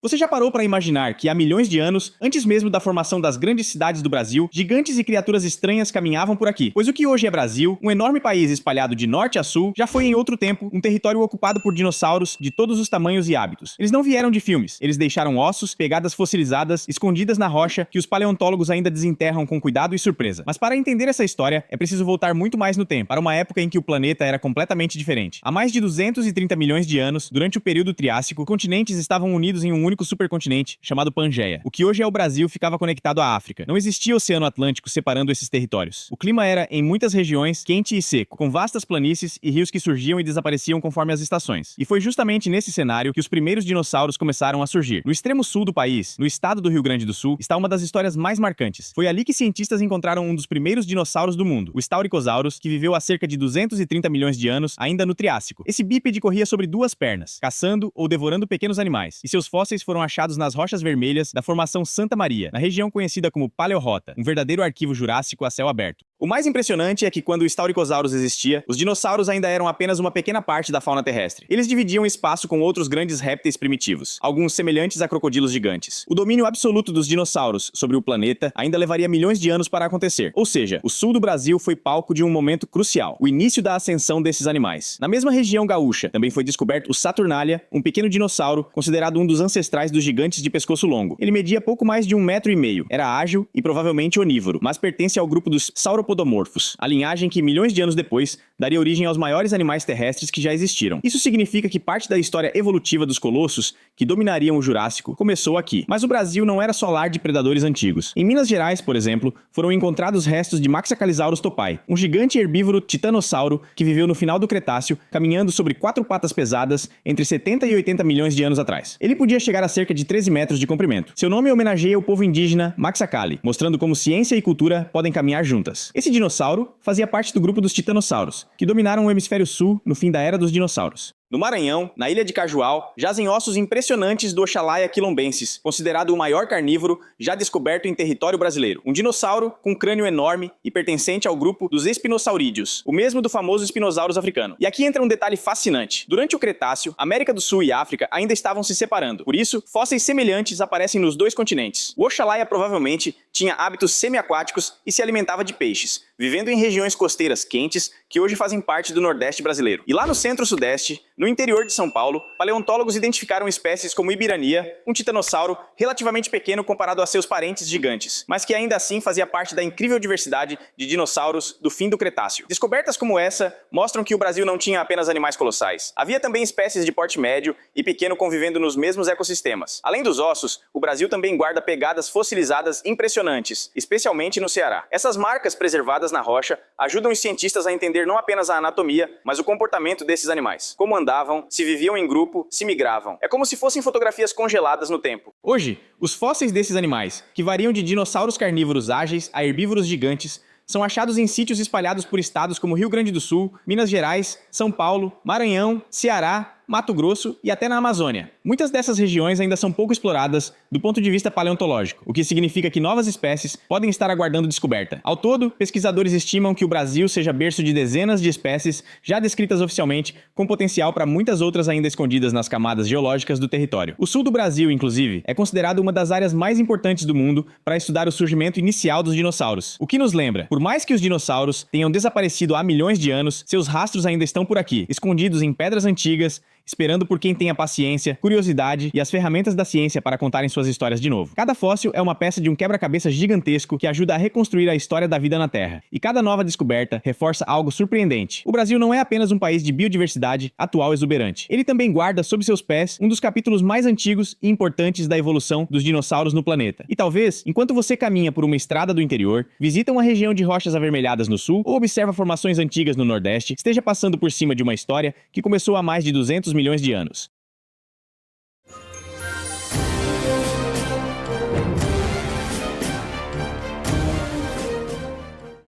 Você já parou para imaginar que há milhões de anos, antes mesmo da formação das grandes cidades do Brasil, gigantes e criaturas estranhas caminhavam por aqui? Pois o que hoje é Brasil, um enorme país espalhado de norte a sul, já foi em outro tempo um território ocupado por dinossauros de todos os tamanhos e hábitos. Eles não vieram de filmes, eles deixaram ossos, pegadas fossilizadas, escondidas na rocha, que os paleontólogos ainda desenterram com cuidado e surpresa. Mas para entender essa história, é preciso voltar muito mais no tempo, para uma época em que o planeta era completamente diferente. Há mais de 230 milhões de anos, durante o período Triássico, continentes estavam unidos em um único supercontinente, chamado Pangeia. O que hoje é o Brasil ficava conectado à África. Não existia Oceano Atlântico separando esses territórios. O clima era, em muitas regiões, quente e seco, com vastas planícies e rios que surgiam e desapareciam conforme as estações. E foi justamente nesse cenário que os primeiros dinossauros começaram a surgir. No extremo sul do país, no estado do Rio Grande do Sul, está uma das histórias mais marcantes. Foi ali que cientistas encontraram um dos primeiros dinossauros do mundo, o Staurikosaurus, que viveu há cerca de 230 milhões de anos, ainda no Triássico. Esse bípede corria sobre duas pernas, caçando ou devorando pequenos animais, e seus fósseis foram achados nas rochas vermelhas da formação Santa Maria, na região conhecida como Paleorrota, um verdadeiro arquivo jurássico a céu aberto. O mais impressionante é que quando o Staurikosaurus existia, os dinossauros ainda eram apenas uma pequena parte da fauna terrestre. Eles dividiam espaço com outros grandes répteis primitivos, alguns semelhantes a crocodilos gigantes. O domínio absoluto dos dinossauros sobre o planeta ainda levaria milhões de anos para acontecer. Ou seja, o sul do Brasil foi palco de um momento crucial, o início da ascensão desses animais. Na mesma região gaúcha, também foi descoberto o Saturnalia, um pequeno dinossauro considerado um dos ancestrais dos gigantes de pescoço longo. Ele media pouco mais de 1,5 metro, era ágil e provavelmente onívoro, mas pertence ao grupo dos sauropodomorfos, a linhagem que milhões de anos depois daria origem aos maiores animais terrestres que já existiram. Isso significa que parte da história evolutiva dos colossos, que dominariam o Jurássico, começou aqui. Mas o Brasil não era só lar de predadores antigos. Em Minas Gerais, por exemplo, foram encontrados restos de Maxacalisaurus topai, um gigante herbívoro titanossauro que viveu no final do Cretáceo, caminhando sobre 4 patas pesadas entre 70 e 80 milhões de anos atrás. Ele podia chegar a cerca de 13 metros de comprimento. Seu nome homenageia o povo indígena Maxacali, mostrando como ciência e cultura podem caminhar juntas. Esse dinossauro fazia parte do grupo dos titanossauros, que dominaram o hemisfério sul no fim da Era dos Dinossauros. No Maranhão, na ilha de Cajual, jazem ossos impressionantes do Oxalaia quilombensis, considerado o maior carnívoro já descoberto em território brasileiro. Um dinossauro com crânio enorme e pertencente ao grupo dos espinossaurídeos, o mesmo do famoso Spinosaurus africano. E aqui entra um detalhe fascinante. Durante o Cretáceo, América do Sul e África ainda estavam se separando. Por isso, fósseis semelhantes aparecem nos dois continentes. O Oxalaia provavelmente tinha hábitos semiaquáticos e se alimentava de peixes, vivendo em regiões costeiras quentes que hoje fazem parte do Nordeste brasileiro. E lá no centro-sudeste, no interior de São Paulo, paleontólogos identificaram espécies como Ibirania, um titanossauro relativamente pequeno comparado a seus parentes gigantes, mas que ainda assim fazia parte da incrível diversidade de dinossauros do fim do Cretáceo. Descobertas como essa mostram que o Brasil não tinha apenas animais colossais. Havia também espécies de porte médio e pequeno convivendo nos mesmos ecossistemas. Além dos ossos, o Brasil também guarda pegadas fossilizadas impressionantes, especialmente no Ceará. Essas marcas preservadas na rocha ajudam os cientistas a entender não apenas a anatomia, mas o comportamento desses animais. Como andavam, se viviam em grupo, se migravam. É como se fossem fotografias congeladas no tempo. Hoje, os fósseis desses animais, que variam de dinossauros carnívoros ágeis a herbívoros gigantes, são achados em sítios espalhados por estados como Rio Grande do Sul, Minas Gerais, São Paulo, Maranhão, Ceará, Mato Grosso e até na Amazônia. Muitas dessas regiões ainda são pouco exploradas do ponto de vista paleontológico, o que significa que novas espécies podem estar aguardando descoberta. Ao todo, pesquisadores estimam que o Brasil seja berço de dezenas de espécies já descritas oficialmente, com potencial para muitas outras ainda escondidas nas camadas geológicas do território. O sul do Brasil, inclusive, é considerado uma das áreas mais importantes do mundo para estudar o surgimento inicial dos dinossauros. O que nos lembra, por mais que os dinossauros tenham desaparecido há milhões de anos, seus rastros ainda estão por aqui, escondidos em pedras antigas, esperando por quem tenha paciência, curiosidade e as ferramentas da ciência para contarem suas histórias de novo. Cada fóssil é uma peça de um quebra-cabeça gigantesco que ajuda a reconstruir a história da vida na Terra. E cada nova descoberta reforça algo surpreendente. O Brasil não é apenas um país de biodiversidade atual exuberante. Ele também guarda sob seus pés um dos capítulos mais antigos e importantes da evolução dos dinossauros no planeta. E talvez, enquanto você caminha por uma estrada do interior, visita uma região de rochas avermelhadas no sul ou observa formações antigas no Nordeste, esteja passando por cima de uma história que começou há mais de 200 milhões de anos.